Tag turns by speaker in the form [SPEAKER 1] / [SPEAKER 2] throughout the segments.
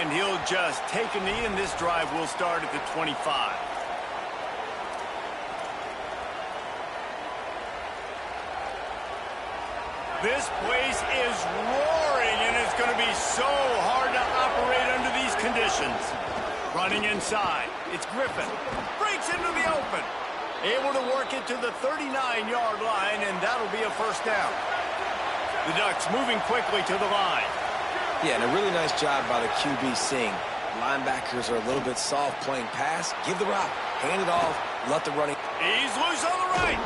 [SPEAKER 1] And he'll just take a knee, and this drive will start at the 25. This place is roaring, and it's going to be so hard to operate under these conditions. Running inside. It's Griffin. Breaks into the open. Able to work it to the 39-yard line, and that'll be a first down. The Ducks moving quickly to the line.
[SPEAKER 2] Yeah, and a really nice job by the QB seeing. Linebackers are a little bit soft playing pass. Give the rock. Hand it off. Let the running.
[SPEAKER 1] He's loose on the right.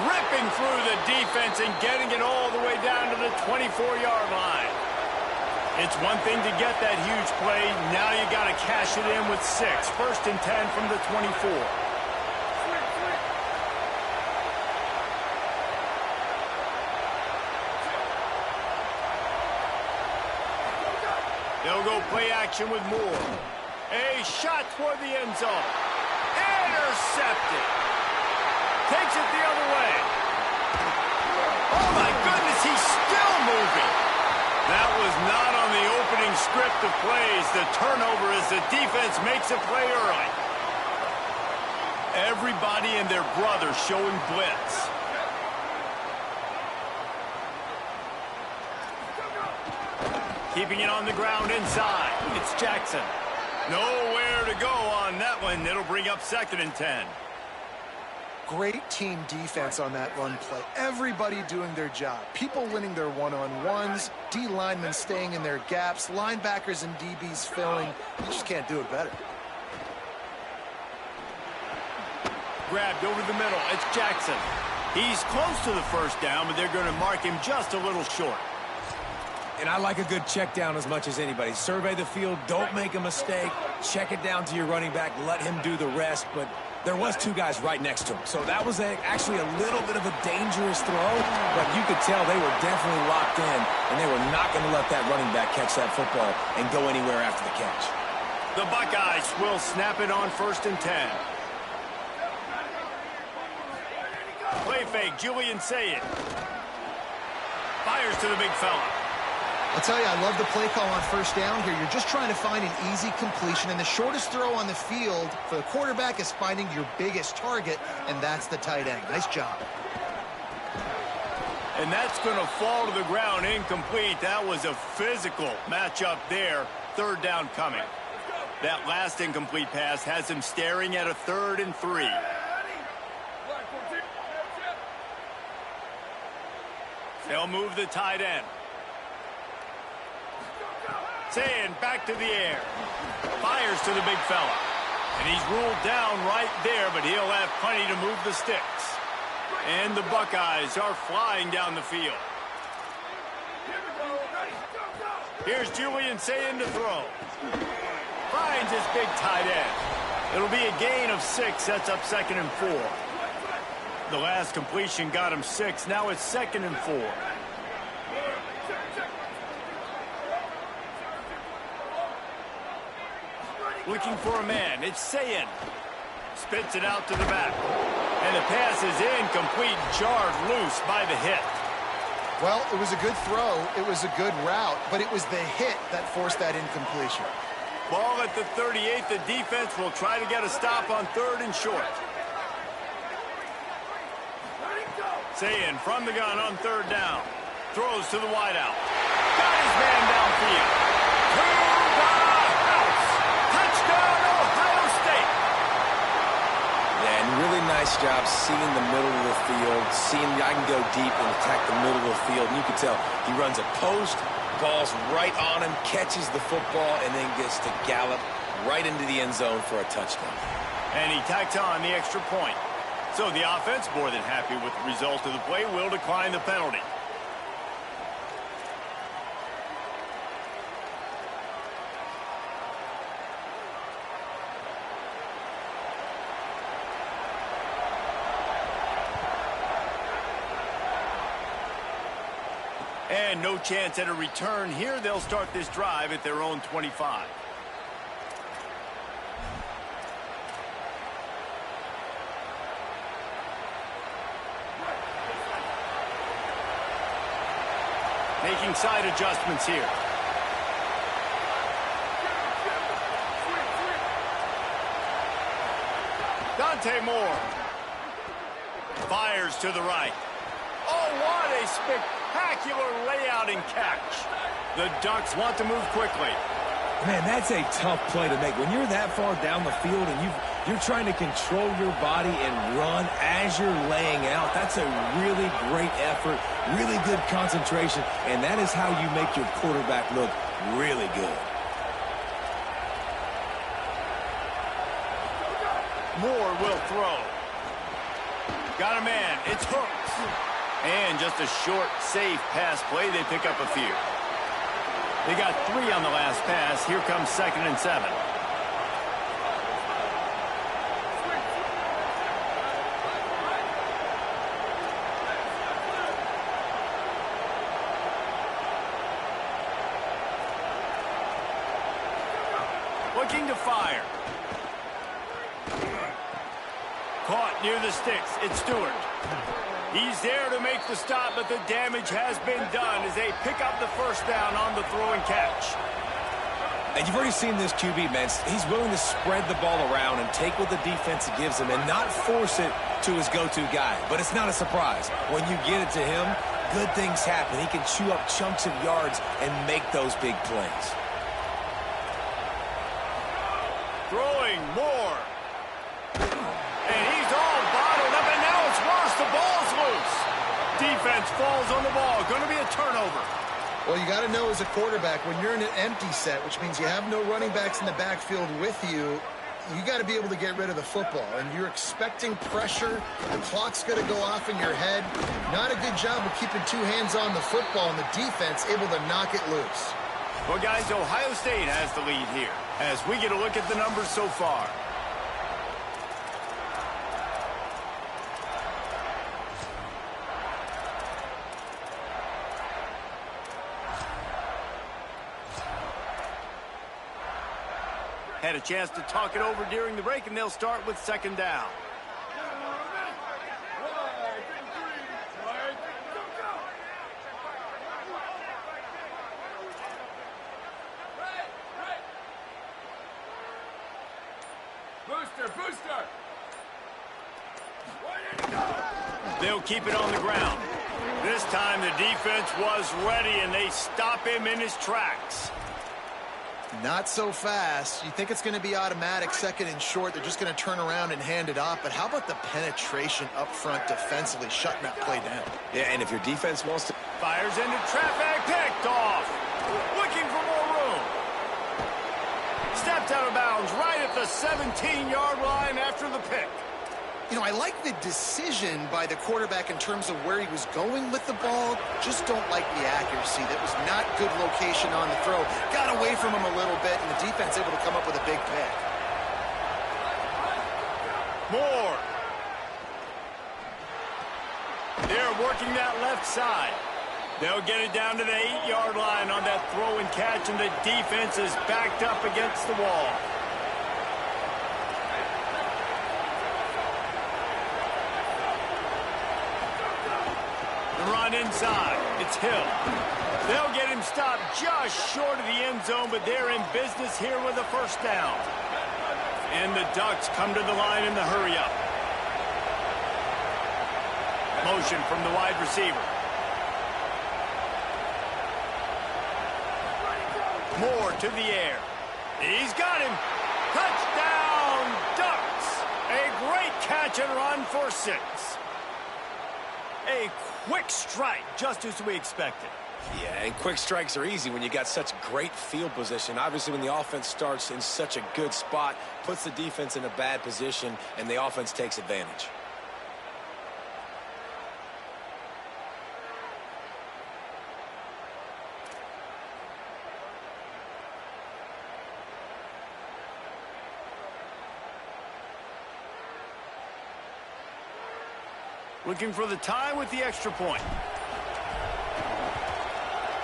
[SPEAKER 1] Ripping through the defense and getting it all the way down to the 24-yard line. It's one thing to get that huge play. Now you got to cash it in with 6. First and 10 from the 24. They'll go play action with Moore. A shot toward the end zone. Intercepted. Takes it the other way. Oh, my goodness, he's still moving. That was not on the opening script of plays. The turnover as the defense makes a play early. Everybody and their brother showing blitz. Keeping it on the ground inside. It's Jackson. Nowhere to go on that one. It'll bring up 2nd and 10.
[SPEAKER 3] Great team defense on that run play. Everybody doing their job. People winning their one-on-ones. D linemen staying in their gaps. Linebackers and DBs filling. You just can't do it better.
[SPEAKER 1] Grabbed over the middle. It's Jackson. He's close to the first down, but they're going to mark him just a little short.
[SPEAKER 2] And I like a good check down as much as anybody. Survey the field. Don't make a mistake. Check it down to your running back. Let him do the rest. But there was 2 guys right next to him. So that was actually a little bit of a dangerous throw. But you could tell they were definitely locked in. And they were not going to let that running back catch that football and go anywhere after the catch.
[SPEAKER 1] The Buckeyes will snap it on 1st and 10. Play fake. Julian Sayed. Fires to the big fella.
[SPEAKER 4] I'll tell you, I love the play call on first down here. You're just trying to find an easy completion, and the shortest throw on the field for the quarterback is finding your biggest target, and that's the tight end. Nice job.
[SPEAKER 1] And that's going to fall to the ground incomplete. That was a physical matchup there. 3rd down coming. That last incomplete pass has him staring at a 3rd and 3. They'll move the tight end. Saying back to the air. Fires to the big fella. And he's ruled down right there, but he'll have plenty to move the sticks. And the Buckeyes are flying down the field. Here's Julian Saying to throw. Finds his big tight end. It'll be a gain of 6. Sets up 2nd and 4. The last completion got him 6. Now it's 2nd and 4. Looking for a man. It's Saying. Spits it out to the back. And the pass is incomplete. Jarred loose by the hit.
[SPEAKER 3] Well, it was a good throw. It was a good route, but it was the hit that forced that incompletion.
[SPEAKER 1] Ball at the 38. The defense will try to get a stop on 3rd and short. Saying from the gun on 3rd down. Throws to the wideout. Got his man downfield. To the house. Touchdown, Ohio State.
[SPEAKER 2] Yeah, and really nice job seeing the middle of the field, seeing I can go deep and attack the middle of the field. And you can tell he runs a post, ball's right on him, catches the football, and then gets to gallop right into the end zone for a touchdown.
[SPEAKER 1] And he tacks on the extra point. So the offense, more than happy with the result of the play, will decline the penalty. And no chance at a return here. They'll start this drive at their own 25. Making side adjustments here. Dante Moore. Fires to the right. Oh, what a spectacular layout and catch. The Ducks want to move quickly.
[SPEAKER 2] Man, that's a tough play to make. When you're that far down the field and you're trying to control your body and run as you're laying out, that's a really great effort, really good concentration, and that is how you make your quarterback look really good.
[SPEAKER 1] Moore will throw. Got a man. It's Hooks. And just a short, safe pass play. They pick up a few. They got 3 on the last pass. Here comes 2nd and 7. Looking to fire. Caught near the sticks. It's Stewart. He's there to make the stop, but the damage has been done as they pick up the first down on the throw and catch.
[SPEAKER 2] And you've already seen this QB, man. He's willing to spread the ball around and take what the defense gives him and not force it to his go-to guy. But it's not a surprise. When you get it to him, good things happen. He can chew up chunks of yards and make those big plays.
[SPEAKER 1] Throwing more. And he's all bottled up, and now it's worse. The ball's loose. Defense falls on the ball. Going to be a turnover.
[SPEAKER 4] Well, you got to know as a quarterback, when you're in an empty set, which means you have no running backs in the backfield with you, you got to be able to get rid of the football. And you're expecting pressure. The clock's going to go off in your head. Not a good job of keeping 2 hands on the football, and the defense able to knock it loose.
[SPEAKER 1] Well, guys, Ohio State has the lead here as we get a look at the numbers so far. Had a chance to talk it over during the break, and they'll start with 2nd down.
[SPEAKER 5] Booster!
[SPEAKER 1] They'll keep it on the ground. This time the defense was ready, and they stop him in his tracks.
[SPEAKER 4] Not so fast. You think it's going to be automatic, 2nd and short. They're just going to turn around and hand it off. But how about the penetration up front defensively, shutting that play down?
[SPEAKER 2] Yeah, and if your defense wants to...
[SPEAKER 1] Fires into traffic, picked off. Looking for more room. Stepped out of bounds right at the 17-yard line after the pick.
[SPEAKER 4] You know, I like the decision by the quarterback in terms of where he was going with the ball. Just don't like the accuracy. That was not good location on the throw. Got away from him a little bit, and the defense able to come up with a big pick.
[SPEAKER 1] Moore. They're working that left side. They'll get it down to the 8-yard line on that throw and catch, and the defense is backed up against the wall. The run inside. It's Hill. They'll get him stopped just short of the end zone, but they're in business here with a first down. And the Ducks come to the line in the hurry-up. Motion from the wide receiver. Moore to the air. He's got him. Touchdown, Ducks. A great catch and run for 6. A quick strike, just as we expected.
[SPEAKER 2] Yeah, and quick strikes are easy when you got such great field position. Obviously, when the offense starts in such a good spot, puts the defense in a bad position, and the offense takes advantage.
[SPEAKER 1] Looking for the tie with the extra point.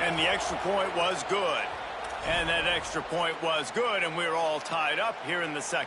[SPEAKER 1] And the extra point was good. And that extra point was good, and we're all tied up here in the 2nd.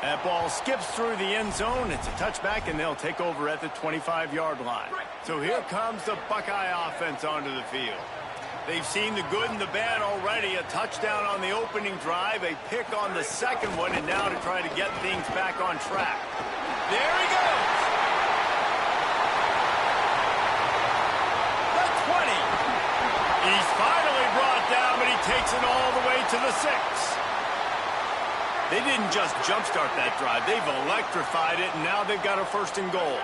[SPEAKER 1] That ball skips through the end zone. It's a touchback, and they'll take over at the 25-yard line. So here comes the Buckeye offense onto the field. They've seen the good and the bad already. A touchdown on the opening drive, a pick on the second one, and now to try to get things back on track. There he goes. The 20. He's finally brought down, but he takes it all the way to the 6. They didn't just jumpstart that drive. They've electrified it, and now they've got a 1st and goal.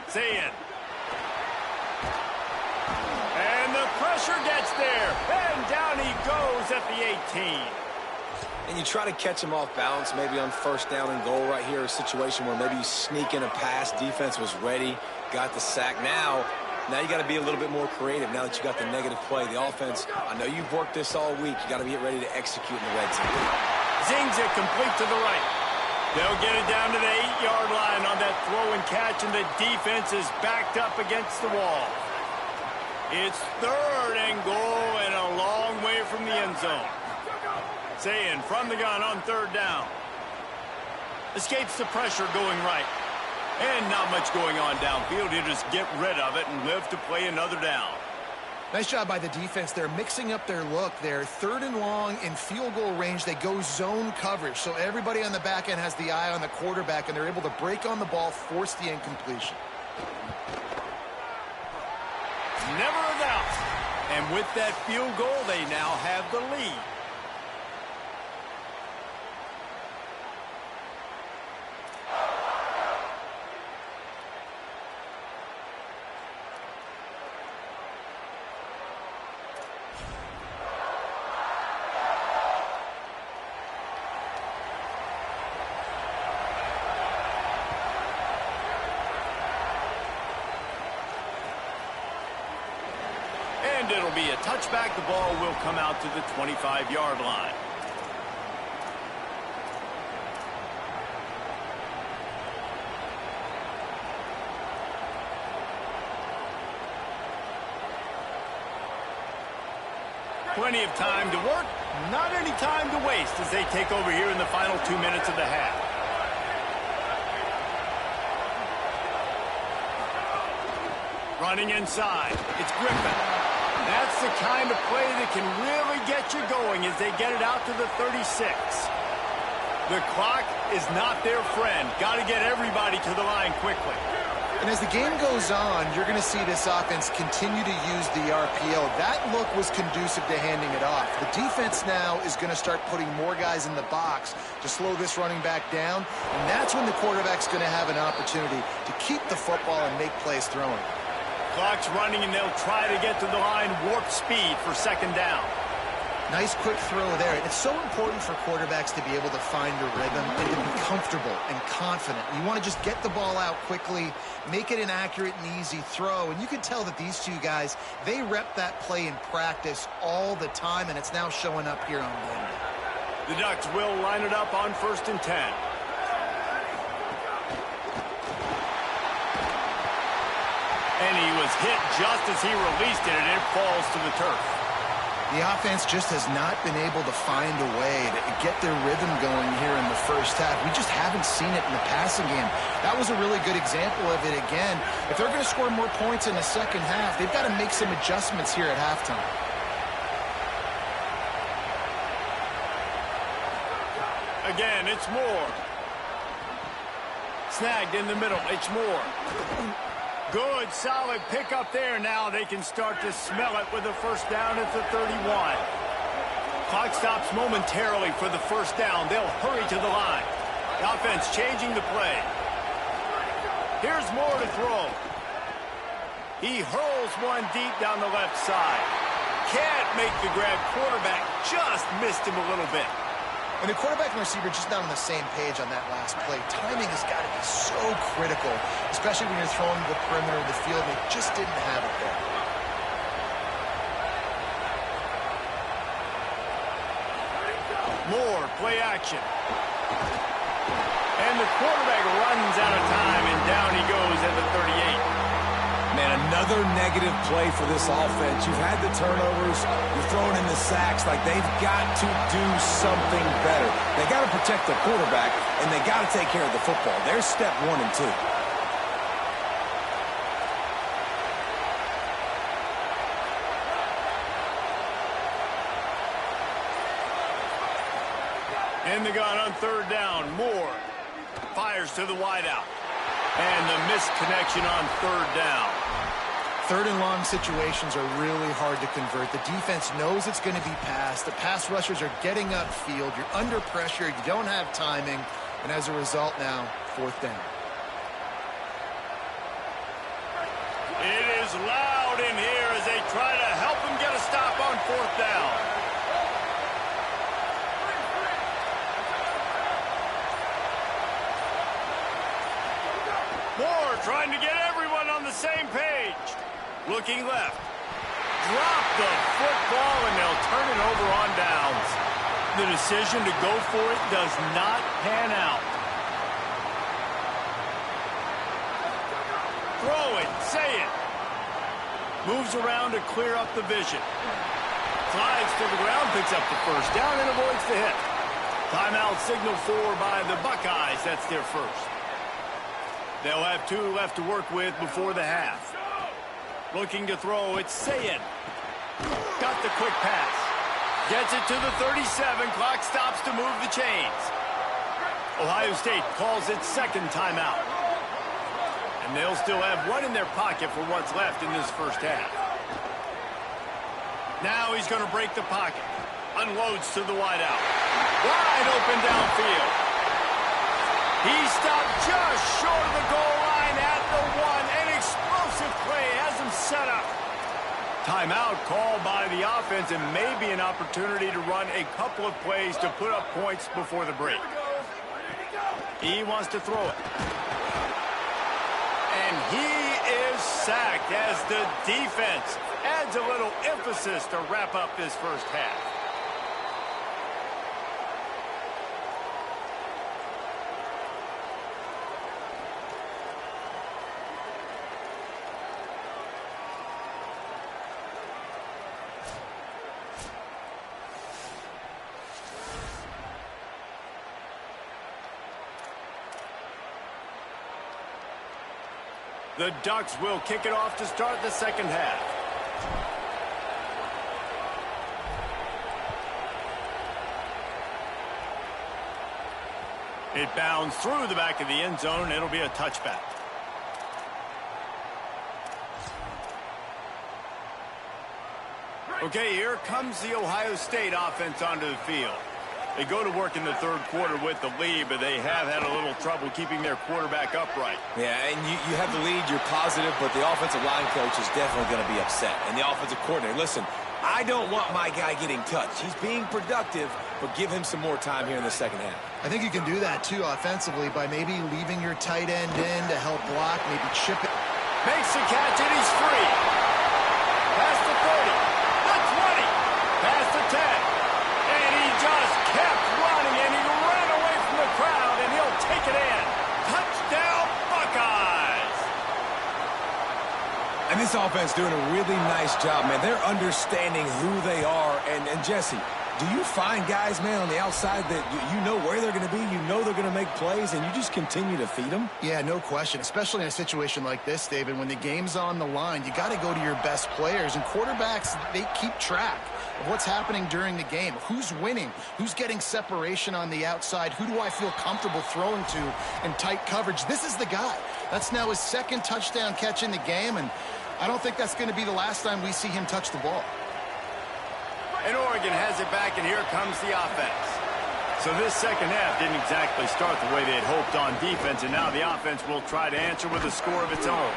[SPEAKER 1] Zayn. And the pressure gets there. And down he goes at the 18.
[SPEAKER 2] And you try to catch him off balance, maybe on 1st down and goal right here, a situation where maybe you sneak in a pass. Defense was ready, got the sack. Now you got to be a little bit more creative now that you got the negative play. The offense, I know you've worked this all week. You got to get ready to execute in the red zone.
[SPEAKER 1] Zings it complete to the right. They'll get it down to the 8-yard line on that throw and catch, and the defense is backed up against the wall. It's 3rd and goal and a long way from the end zone. Zayn from the gun on 3rd down. Escapes the pressure going right. And not much going on downfield. He'll just get rid of it and live to play another down.
[SPEAKER 3] Nice job by the defense. They're mixing up their look there. 3rd and long in field goal range. They go zone coverage. So everybody on the back end has the eye on the quarterback, and they're able to break on the ball, force the incompletion.
[SPEAKER 1] Never a doubt. And with that field goal, they now have the lead. And it'll be a touchback. The ball will come out to the 25-yard line. Plenty of time to work, not any time to waste as they take over here in the final 2 minutes of the half. Running inside, it's Griffin. That's the kind of play that can really get you going as they get it out to the 36. The clock is not their friend. Got to get everybody to the line quickly.
[SPEAKER 3] And as the game goes on, you're going to see this offense continue to use the RPO. That look was conducive to handing it off. The defense now is going to start putting more guys in the box to slow this running back down, and that's when the quarterback's going to have an opportunity to keep the football and make plays throwing.
[SPEAKER 1] Clock's running, and they'll try to get to the line, warp speed for 2nd down.
[SPEAKER 3] Nice quick throw there. It's so important for quarterbacks to be able to find a rhythm and to be comfortable and confident. You want to just get the ball out quickly, make it an accurate and easy throw. And you can tell that these two guys, they rep that play in practice all the time, and it's now showing up here on Monday.
[SPEAKER 1] The Ducks will line it up on 1st and 10. And he was hit just as he released it, and it falls to the turf.
[SPEAKER 3] The offense just has not been able to find a way to get their rhythm going here in the first half. We just haven't seen it in the passing game. That was a really good example of it again. If they're going to score more points in the second half, they've got to make some adjustments here at halftime.
[SPEAKER 1] Again, it's Moore. Snagged in the middle. It's Moore. Good, solid pickup there. Now they can start to smell it with a 1st down at the 31. Clock stops momentarily for the 1st down. They'll hurry to the line. The offense changing the play. Here's Moore to throw. He hurls one deep down the left side. Can't make the grab. Quarterback just missed him a little bit.
[SPEAKER 3] And the quarterback and receiver just not on the same page on that last play. Timing has got to be so critical, especially when you're throwing to the perimeter of the field. They just didn't have it there.
[SPEAKER 1] Moore, play action. And the quarterback runs out of time, and down he goes at the 38.
[SPEAKER 2] Man, another negative play for this offense. You've had the turnovers. You're throwing in the sacks. Like, they've got to do something better. They got to protect their quarterback, and they got to take care of the football. There's step 1 and 2.
[SPEAKER 1] In the gun on 3rd down. Moore fires to the wideout. And the missed connection on 3rd down.
[SPEAKER 3] 3rd and long situations are really hard to convert. The defense knows it's going to be passed. The pass rushers are getting upfield. You're under pressure. You don't have timing. And as a result now, 4th down.
[SPEAKER 1] It is loud in here as they try to help him get a stop on 4th down. Moore trying to get everyone on the same page. Looking left. Drop the football, and they'll turn it over on downs. The decision to go for it does not pan out. Throw it, say it. Moves around to clear up the vision. Slides to the ground, picks up the 1st down, and avoids the hit. Timeout signaled for by the Buckeyes. That's their first. They'll have 2 left to work with before the half. Looking to throw, it's Sayin. Got the quick pass. Gets it to the 37. Clock stops to move the chains. Ohio State calls its 2nd timeout. And they'll still have 1 in their pocket for what's left in this first half. Now he's going to break the pocket. Unloads to the wideout. Wide open downfield. He stopped just short of the goal line at the 1. An explosive play has him set up. Timeout called by the offense, and maybe an opportunity to run a couple of plays to put up points before the break. He wants to throw it. And he is sacked as the defense adds a little emphasis to wrap up this first half. The Ducks will kick it off to start the second half. It bounds through the back of the end zone. It'll be a touchback. Okay, here comes the Ohio State offense onto the field. They go to work in the 3rd quarter with the lead, but they have had a little trouble keeping their quarterback upright.
[SPEAKER 2] Yeah, and you have the lead, you're positive, but the offensive line coach is definitely going to be upset. And the offensive coordinator, listen, I don't want my guy getting touched. He's being productive, but give him some more time here in the second half.
[SPEAKER 3] I think you can do that, too, offensively, by maybe leaving your tight end in to help block, maybe chip it.
[SPEAKER 1] Makes the catch, and he's free. Past the 30, the 20, past the 10. And he just kept running, and he ran away from the crowd, and he'll take it in. Touchdown, Buckeyes!
[SPEAKER 2] And this offense doing a really nice job, man. They're understanding who they are. And Jesse, do you find guys, man, on the outside that you know where they're going to be, you know they're going to make plays, and you just continue to feed them?
[SPEAKER 3] Yeah, no question, especially in a situation like this, David, when the game's on the line, you got to go to your best players. And quarterbacks, they keep track of what's happening during the game. Who's winning? Who's getting separation on the outside? Who do I feel comfortable throwing to in tight coverage? This is the guy. That's now his 2nd touchdown catch in the game, and I don't think that's going to be the last time we see him touch the ball.
[SPEAKER 1] And Oregon has it back, and here comes the offense. So this second half didn't exactly start the way they had hoped on defense, and now the offense will try to answer with a score of its own.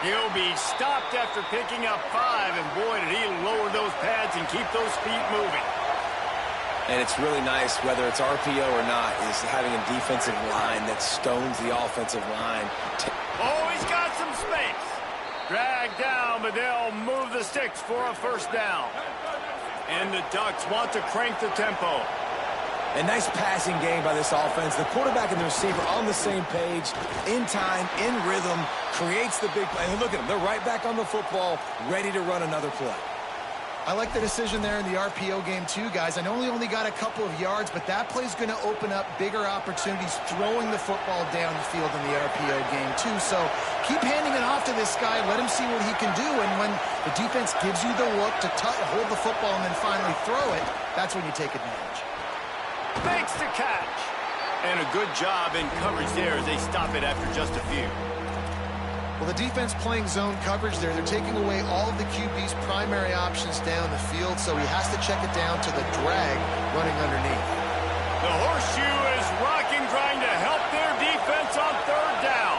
[SPEAKER 1] He'll be stopped after picking up 5, and boy, did he lower those pads and keep those feet moving.
[SPEAKER 2] And it's really nice, whether it's RPO or not, is having a defensive line that stones the offensive line.
[SPEAKER 1] Oh, he's got some space. Dragged down, but they'll move the sticks for a 1st down. And the Ducks want to crank the tempo.
[SPEAKER 2] A nice passing game by this offense. The quarterback and the receiver on the same page, in time, in rhythm, creates the big play. And look at them. They're right back on the football, ready to run another play.
[SPEAKER 3] I like the decision there in the RPO game too, guys. I know he only got a couple of yards, but that play's going to open up bigger opportunities throwing the football down the field in the RPO game too. So keep handing it off to this guy. Let him see what he can do. And when the defense gives you the look to hold the football and then finally throw it, that's when you take advantage.
[SPEAKER 1] Makes the catch. And a good job in coverage there as they stop it after just a few.
[SPEAKER 3] Well, the defense playing zone coverage there. They're taking away all of the QB's primary options down the field, so he has to check it down to the drag running underneath.
[SPEAKER 1] The horseshoe is rocking, trying to help their defense on third down.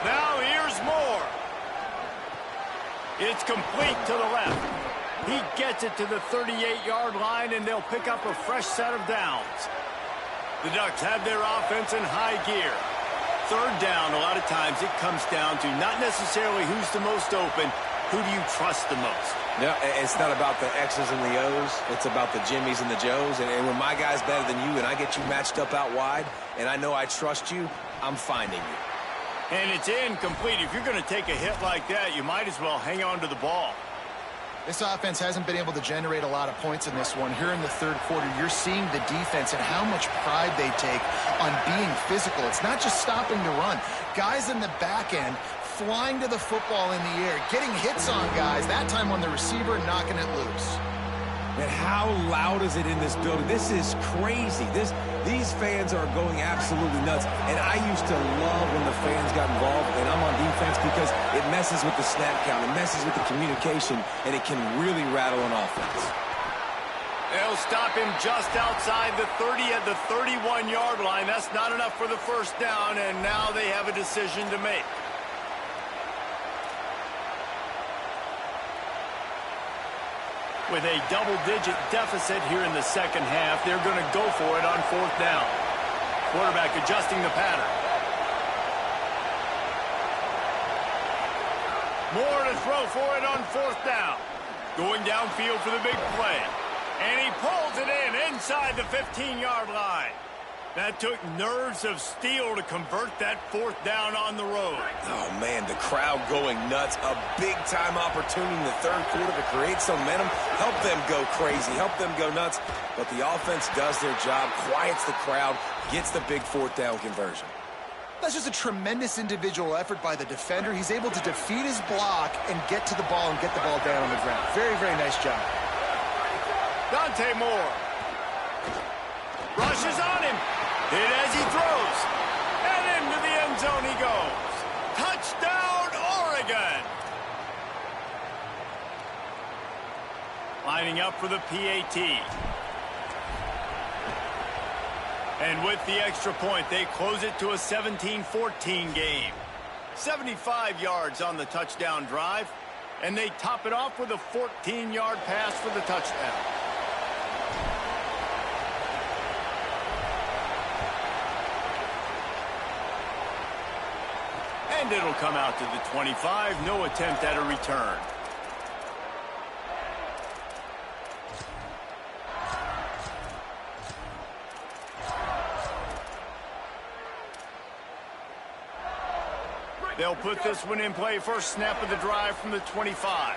[SPEAKER 1] Now here's more. It's complete to the left. He gets it to the 38-yard line, and they'll pick up a fresh set of downs. The Ducks have their offense in high gear. Third down, a lot of times it comes down to not necessarily who's the most open, who do you trust the most?
[SPEAKER 2] Yeah, it's not about the X's and the O's. It's about the Jimmies and the Joes. And when my guy's better than you and I get you matched up out wide and I know I trust you, I'm finding you.
[SPEAKER 1] And it's incomplete. If you're going to take a hit like that, you might as well hang on to the ball.
[SPEAKER 3] This offense hasn't been able to generate a lot of points in this one. Here in the third quarter, you're seeing the defense and how much pride they take on being physical. It's not just stopping to run. Guys in the back end flying to the football in the air, getting hits on guys, that time on the receiver, knocking it loose.
[SPEAKER 2] And how loud is it in this building? This is crazy. These fans are going absolutely nuts. And I used to love when the fans got involved, and I'm on defense because it messes with the snap count, it messes with the communication, and it can really rattle an offense.
[SPEAKER 1] They'll stop him just outside the 30 at the 31-yard line. That's not enough for the first down, and now they have a decision to make. With a double-digit deficit here in the second half, they're going to go for it on fourth down. Quarterback adjusting the pattern. More to throw for it on fourth down. Going downfield for the big play. And he pulls it in inside the 15-yard line. That took nerves of steel to convert that fourth down on the road.
[SPEAKER 2] Oh, man, the crowd going nuts. A big-time opportunity in the third quarter to create some momentum. Help them go crazy. Help them go nuts. But the offense does their job, quiets the crowd, gets the big fourth down conversion.
[SPEAKER 3] That's just a tremendous individual effort by the defender. He's able to defeat his block and get to the ball and get the ball down on the ground. Very, very nice job.
[SPEAKER 1] Dante Moore rushes on him. Hit as he throws. And into the end zone he goes. Touchdown, Oregon. Lining up for the PAT. And with the extra point, they close it to a 17-14 game. 75 yards on the touchdown drive. And they top it off with a 14-yard pass for the touchdown. And it'll come out to the 25. No attempt at a return. They'll put this one in play. First snap of the drive from the 25.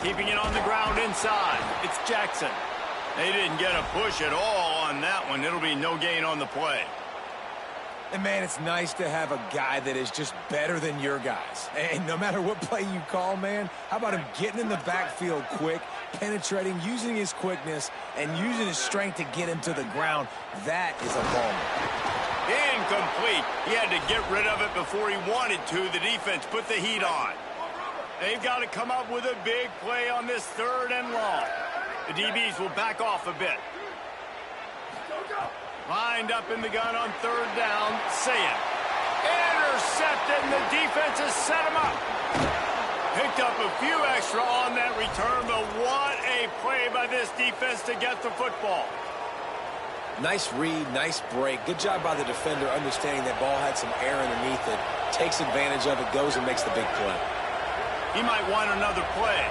[SPEAKER 1] Keeping it on the ground inside. It's Jackson. They didn't get a push at all on that one. It'll be no gain on the play.
[SPEAKER 2] And, man, it's nice to have a guy that is just better than your guys. And no matter what play you call, man, how about him getting in the backfield quick, penetrating, using his quickness, and using his strength to get him to the ground? That is a moment.
[SPEAKER 1] Incomplete. He had to get rid of it before he wanted to. The defense put the heat on. They've got to come up with a big play on this third and long. The DBs will back off a bit. Lined up in the gun on third down. Saying. Intercepted, and the defense has set him up. Picked up a few extra on that return, but what a play by this defense to get the football.
[SPEAKER 2] Nice read, nice break. Good job by the defender understanding that ball had some air underneath it. Takes advantage of it, goes and makes the big play.
[SPEAKER 1] He might want another play.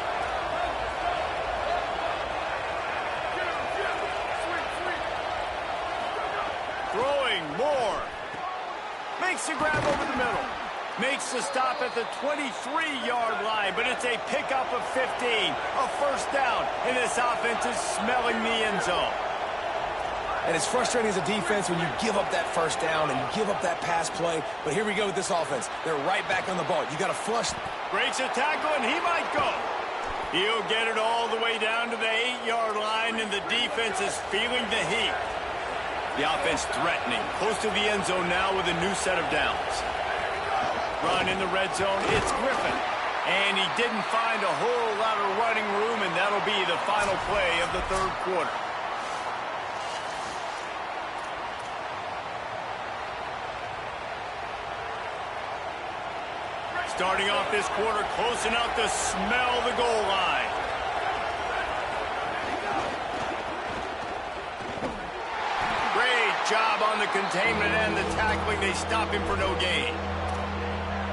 [SPEAKER 1] Makes the grab over the middle. Makes the stop at the 23-yard line, but it's a pickup of 15. A first down, and this offense is smelling the end zone.
[SPEAKER 2] And it's frustrating as a defense when you give up that first down and you give up that pass play. But here we go with this offense. They're right back on the ball. You got to flush.
[SPEAKER 1] Breaks a tackle, and he might go. He'll get it all the way down to the 8-yard line, and the defense is feeling the heat. The offense threatening, close to the end zone now with a new set of downs. Run in the red zone, it's Griffin. And he didn't find a whole lot of running room, and that'll be the final play of the third quarter. Starting off this quarter close enough to smell the goal line. Great job on the containment and the tackling. They stop him for no gain.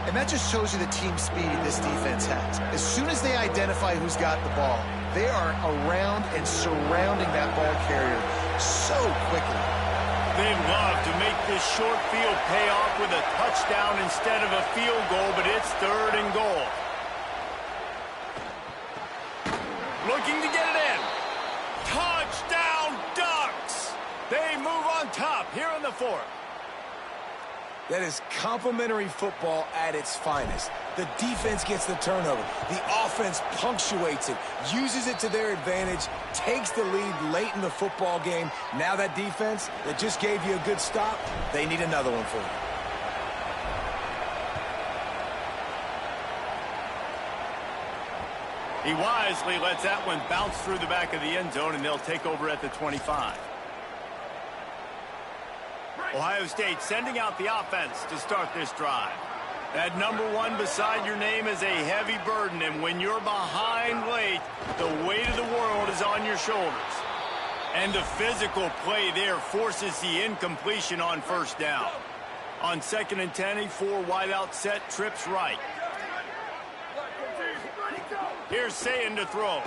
[SPEAKER 3] And that just shows you the team speed this defense has. As soon as they identify who's got the ball, they are around and surrounding that ball carrier so quickly.
[SPEAKER 1] They love to make this short field pay off with a touchdown instead of a field goal, but it's third and goal. Looking to get it in. Touchdown Ducks! They move on top here in the fourth.
[SPEAKER 2] That is complimentary football at its finest. The defense gets the turnover. The offense punctuates it, uses it to their advantage, takes the lead late in the football game. Now that defense that just gave you a good stop, they need another one for
[SPEAKER 1] He
[SPEAKER 2] you.
[SPEAKER 1] wisely lets that one bounce through the back of the end zone, and they'll take over at the 25. Ohio State sending out the offense to start this drive. That number 1 beside your name is a heavy burden, and when you're behind late, the weight of the world is on your shoulders. And the physical play there forces the incompletion on first down. On 2nd and 10, a 4-wideout set, trips right. Here's Sayin to throw.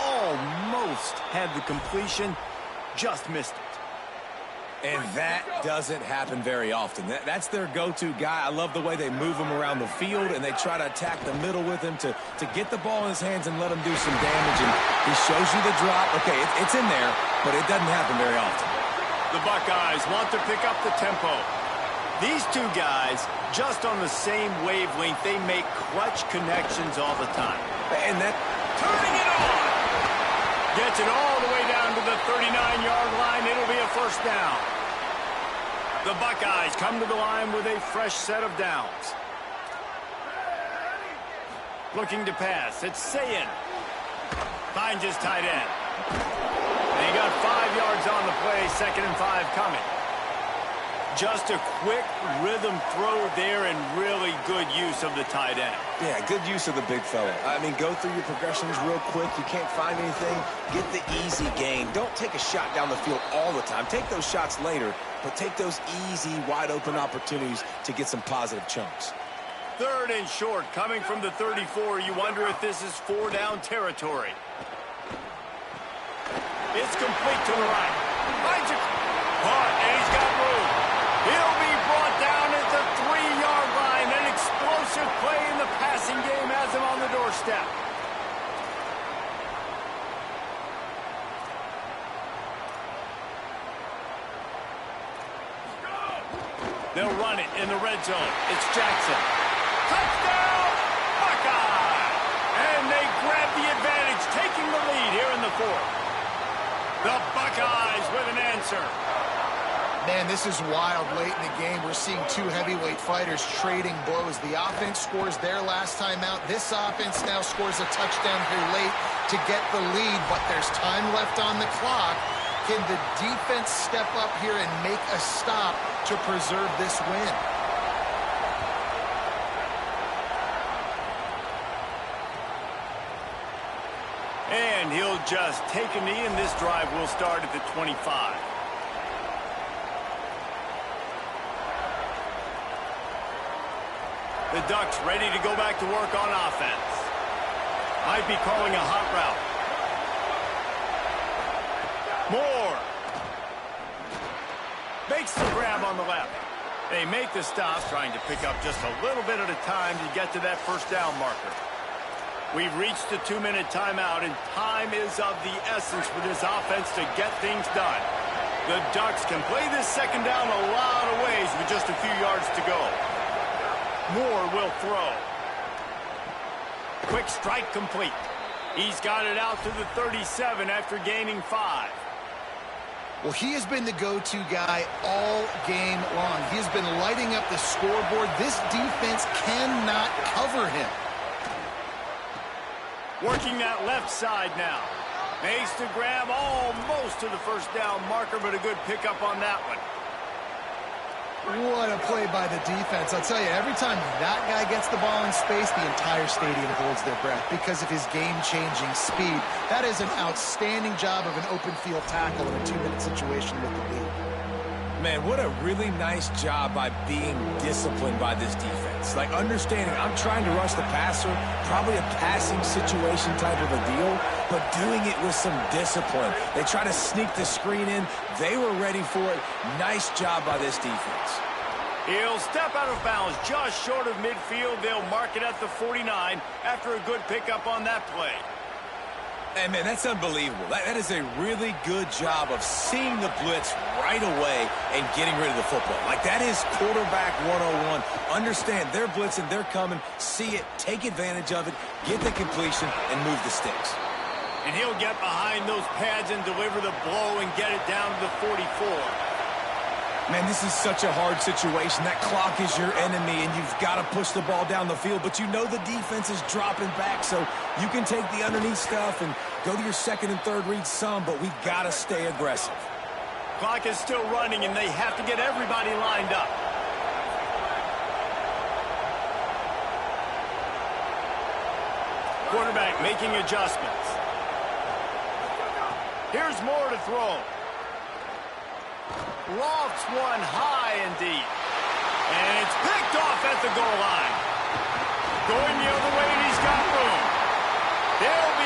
[SPEAKER 1] Almost had the completion, just missed it.
[SPEAKER 2] And that doesn't happen very often. That's their go-to guy. I love the way they move him around the field, and they try to attack the middle with him to get the ball in his hands and let him do some damage. And he shows you the drop. Okay, it's in there, but it doesn't happen very often.
[SPEAKER 1] The Buckeyes want to pick up the tempo. These two guys, just on the same wavelength, they make clutch connections all the time.
[SPEAKER 2] And that...
[SPEAKER 1] Turning it on! Gets it all the way down to the 39-yard line. It'll be a first down. The Buckeyes come to the line with a fresh set of downs. Looking to pass. It's Sayin. Finds his tight end. And he got 5 yards on the play. 2nd and 5 coming. Just a quick rhythm throw there and really good use of the tight end.
[SPEAKER 2] Yeah, good use of the big fella. I mean, go through your progressions real quick. You can't find anything. Get the easy gain. Don't take a shot down the field all the time. Take those shots later, but take those easy, wide-open opportunities to get some positive chunks.
[SPEAKER 1] 3rd and short coming from the 34. You wonder if this is 4-down territory. It's complete to the right. Finds it. And he's got room. He'll be brought down at the 3-yard line. An explosive play in the passing game has him on the doorstep. They'll run it in the red zone. It's Jackson. Touchdown, Buckeye! And they grab the advantage, taking the lead here in the fourth. The Buckeyes with an answer.
[SPEAKER 3] Man, this is wild late in the game. We're seeing two heavyweight fighters trading blows. The offense scores their last time out. This offense now scores a touchdown here late to get the lead, but there's time left on the clock. Can the defense step up here and make a stop to preserve this win?
[SPEAKER 1] And he'll just take a knee, and this drive will start at the 25. The Ducks ready to go back to work on offense. Might be calling a hot route. Moore. Makes the grab on the left. They make the stop, trying to pick up just a little bit at a time to get to that first down marker. We've reached the 2-minute timeout, and time is of the essence for this offense to get things done. The Ducks can play this second down a lot of ways with just a few yards to go. Moore will throw. Quick strike complete. He's got it out to the 37 after gaining 5.
[SPEAKER 3] Well, he has been the go-to guy all game long. He has been lighting up the scoreboard. This defense cannot cover him.
[SPEAKER 1] Working that left side now. Makes the grab almost to the first down marker, but a good pickup on that one.
[SPEAKER 3] What a play by the defense. I'll tell you, every time that guy gets the ball in space, the entire stadium holds their breath because of his game-changing speed. That is an outstanding job of an open field tackle in a 2-minute situation with the lead.
[SPEAKER 2] Man, what a really nice job by being disciplined by this defense. Like, understanding I'm trying to rush the passer, probably a passing situation type of a deal, but doing it with some discipline. They try to sneak the screen in. They were ready for it. Nice job by this defense.
[SPEAKER 1] He'll step out of bounds just short of midfield. They'll mark it at the 49 after a good pickup on that play.
[SPEAKER 2] Hey, man, that's unbelievable. That is a really good job of seeing the blitz right away and getting rid of the football. Like, that is quarterback 101. Understand, they're blitzing, they're coming, see it, take advantage of it, get the completion, and move the sticks.
[SPEAKER 1] And he'll get behind those pads and deliver the blow and get it down to the 44.
[SPEAKER 2] Man, this is such a hard situation. That clock is your enemy, and you've got to push the ball down the field. But you know the defense is dropping back, so you can take the underneath stuff and go to your second and third read some, but we've got to stay aggressive.
[SPEAKER 1] Clock is still running, and they have to get everybody lined up. Quarterback making adjustments. Here's Moore to throw. Lofts one high and deep. And it's picked off at the goal line. Going the other way, and he's got room. They'll